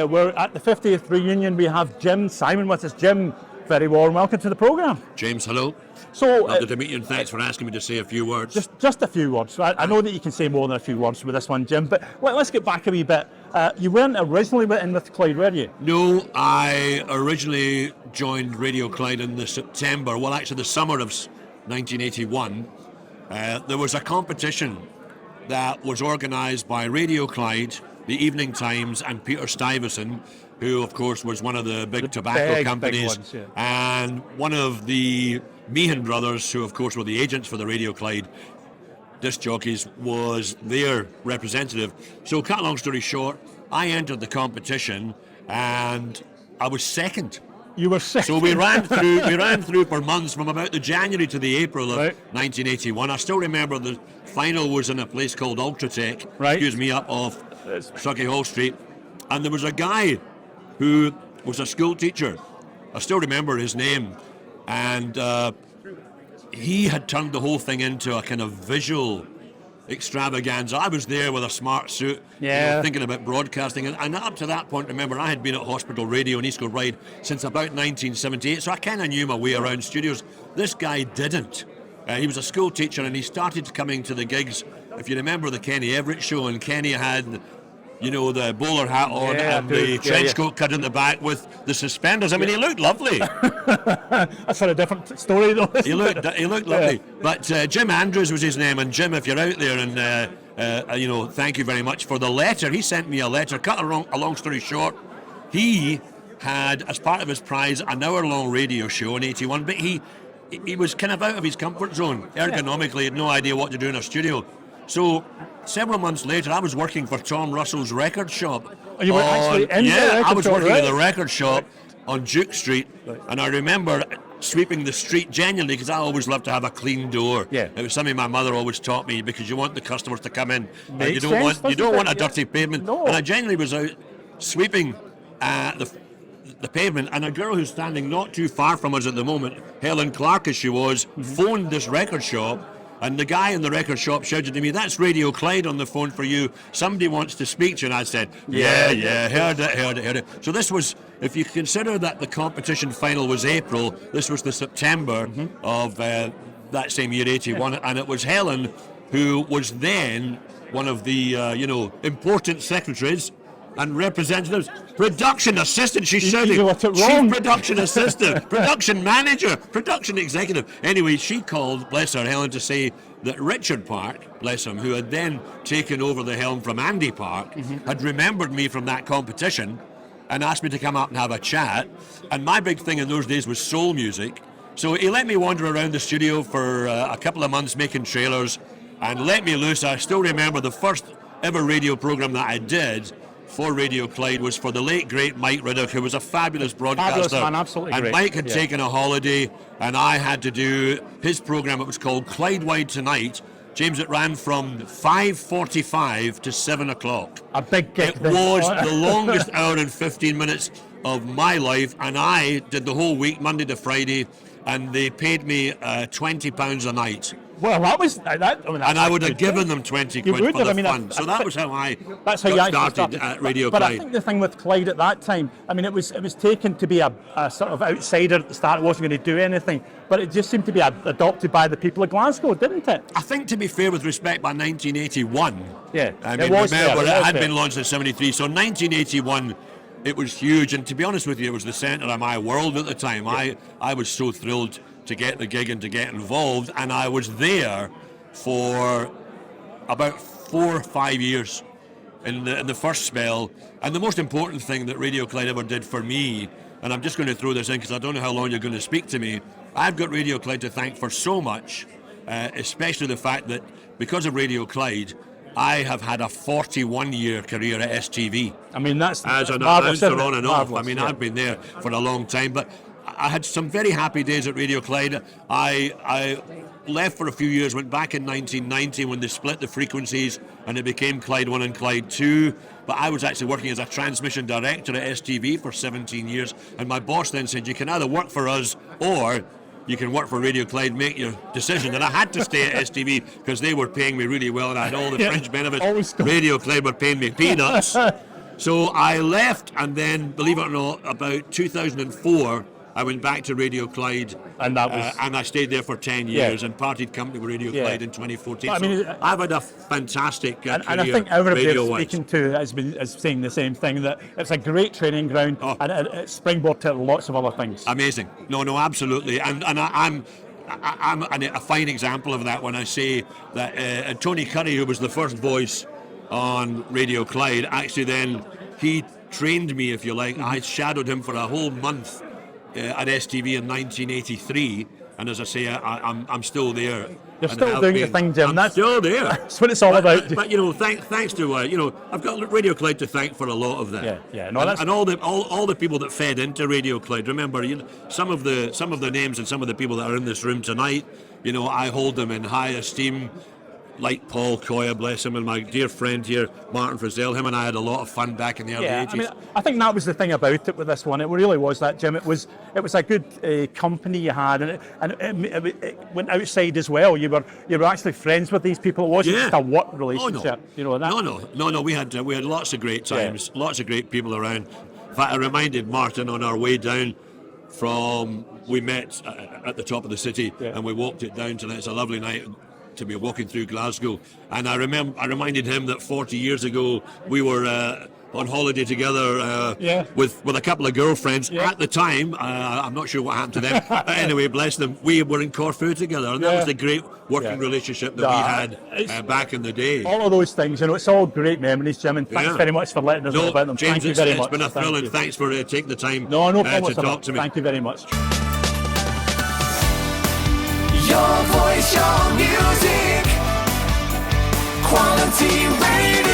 we're at the 50th reunion. We have Jim Symon with us. Jim, very warm welcome to the programme. James, hello. So, Lovely to meet you, and thanks for asking me to say a few words. Just a few words. I know that you can say more than a few words with this one, Jim, but let's get back a wee bit. You weren't originally in with Clyde, were you? No, I originally joined Radio Clyde in the summer of 1981. There was a competition that was organised by Radio Clyde, the Evening Times, and Peter Stuyvesant, who of course was one of the big tobacco companies, big ones, yeah. and one of the Meehan brothers, who of course were the agents for the Radio Clyde disc jockeys, was their representative. So cut a long story short, I entered the competition and I was second. You were second. So we ran through for months, from about the January to the April of 1981. I still remember the final was in a place called Ultratech, up off Sucky Hall Street, and there was a guy who was a school teacher. I still remember his name, and he had turned the whole thing into a kind of visual extravaganza. I was there with a smart suit, thinking about broadcasting, and up to that point, remember, I had been at Hospital Radio in East Kilbride since about 1978, so I kind of knew my way around studios. This guy didn't. He was a school teacher, and he started coming to the gigs. If you remember the Kenny Everett show, and Kenny had, the bowler hat on and the trench coat cut in the back with the suspenders. I mean, he looked lovely. That's a different story, though. He looked lovely. But Jim Andrews was his name, and Jim, if you're out there, and thank you very much for the letter. He sent me a letter. Cut a long story short, he had, as part of his prize, an hour-long radio show in '81. But he was kind of out of his comfort zone. Ergonomically, he had no idea what to do in a studio. So several months later, I was working for Tom Russell's record shop. Oh, you were actually in the record shop? I was working in the record shop on Duke Street, and I remember sweeping the street genuinely, because I always loved to have a clean door. Yeah. It was something my mother always taught me, because you want the customers to come in. You don't want a dirty pavement. No. And I genuinely was out sweeping the pavement, and a girl who's standing not too far from us at the moment, Helen Clark as she was, phoned this record shop. And the guy in the record shop shouted to me, "That's Radio Clyde on the phone for you. Somebody wants to speak to you." And I said, heard it. So this was, if you consider that the competition final was April, this was the September of that same year, '81. And it was Helen, who was then one of the, important secretaries and representatives, production assistant, she shouted. Chief production assistant, production manager, production executive. Anyway, she called, bless her, Helen, to say that Richard Park, bless him, who had then taken over the helm from Andy Park, had remembered me from that competition and asked me to come up and have a chat. And my big thing in those days was soul music. So he let me wander around the studio for a couple of months making trailers and let me loose. I still remember the first ever radio program that I did for Radio Clyde was for the late great Mike Riddick, who was a fabulous broadcaster. Fabulous man, absolutely and great. Mike had taken a holiday, and I had to do his program. It was called Clyde Wide Tonight. James, it ran from 5:45 to 7 o'clock. A big gig. It was the longest hour and 15 minutes of my life, and I did the whole week, Monday to Friday, and they paid me £20 a night. Well, that was and I would have given them 20 quid for the fun. So that was how I got started at Radio Clyde. But I think the thing with Clyde at that time, I mean, it was taken to be a sort of outsider at the start. It wasn't going to do anything, but it just seemed to be adopted by the people of Glasgow, didn't it? I think, to be fair, with respect, by 1981, I mean, remember, it had been launched in '73, so 1981, it was huge. And to be honest with you, it was the centre of my world at the time. I was so thrilled to get the gig and to get involved, and I was there for about 4 or 5 years in the first spell. And the most important thing that Radio Clyde ever did for me, and I'm just going to throw this in because I don't know how long you're going to speak to me, I've got Radio Clyde to thank for so much, especially the fact that because of Radio Clyde, I have had a 41-year career at STV. I mean, that's as an marvelous, announcer on and off. Marvelous, I mean, I've been there for a long time, but I had some very happy days at Radio Clyde. I left for a few years, went back in 1990 when they split the frequencies and it became Clyde 1 and Clyde 2. But I was actually working as a transmission director at STV for 17 years. And my boss then said, you can either work for us or you can work for Radio Clyde, make your decision. And I had to stay at STV because they were paying me really well and I had all the fringe benefits. Radio Clyde were paying me peanuts. So I left, and then, believe it or not, about 2004, I went back to Radio Clyde, And that was- and I stayed there for 10 Yeah. years and parted company with Radio Yeah. Clyde in 2014. But I mean, so I've had a fantastic And I career think everybody I'm radio-wise. speaking to is saying the same thing, that it's a great training ground Oh. and it's springboard to lots of other things. Amazing. No, absolutely. And I'm a fine example of that when I say that Tony Curry, who was the first voice on Radio Clyde, actually then he trained me, if you like. I shadowed him for a whole month at STV in 1983, and as I say, I'm still there. You're And still have doing your been. thing, Jim. I'm That's still there. That's what it's all about. But thanks to I've got Radio Clyde to thank for a lot of that. Yeah. No, and, that's- and all the people that fed into Radio Clyde. Remember, some of the names and some of the people that are in this room tonight. I hold them in high esteem. Like Paul Coya, bless him, and my dear friend here, Martin Frizzell. Him and I had a lot of fun back in the early 80s. I mean, I think that was the thing about it with this one. It really was that, Jim. It was a good company you had, and it went outside as well. You were actually friends with these people. It wasn't Yeah. just a work Oh, relationship. no. That. No. We had lots of great times, lots of great people around. In fact, I reminded Martin on our way down we met at the top of the city, and we walked it down tonight. It's a lovely night to be walking through Glasgow, and I reminded him that 40 years ago we were on holiday together with a couple of girlfriends at the time. I'm not sure what happened to them. But anyway, bless them, we were in Corfu together, and that was the great working relationship that we had back in the day. All of those things, it's all great memories, Jim, and thanks very much for letting us know about them. James, Thank you very much. It's been a thrill, and thanks for taking the time No problem to talk to me. Thank you very much. Your voice, your music, quality radio.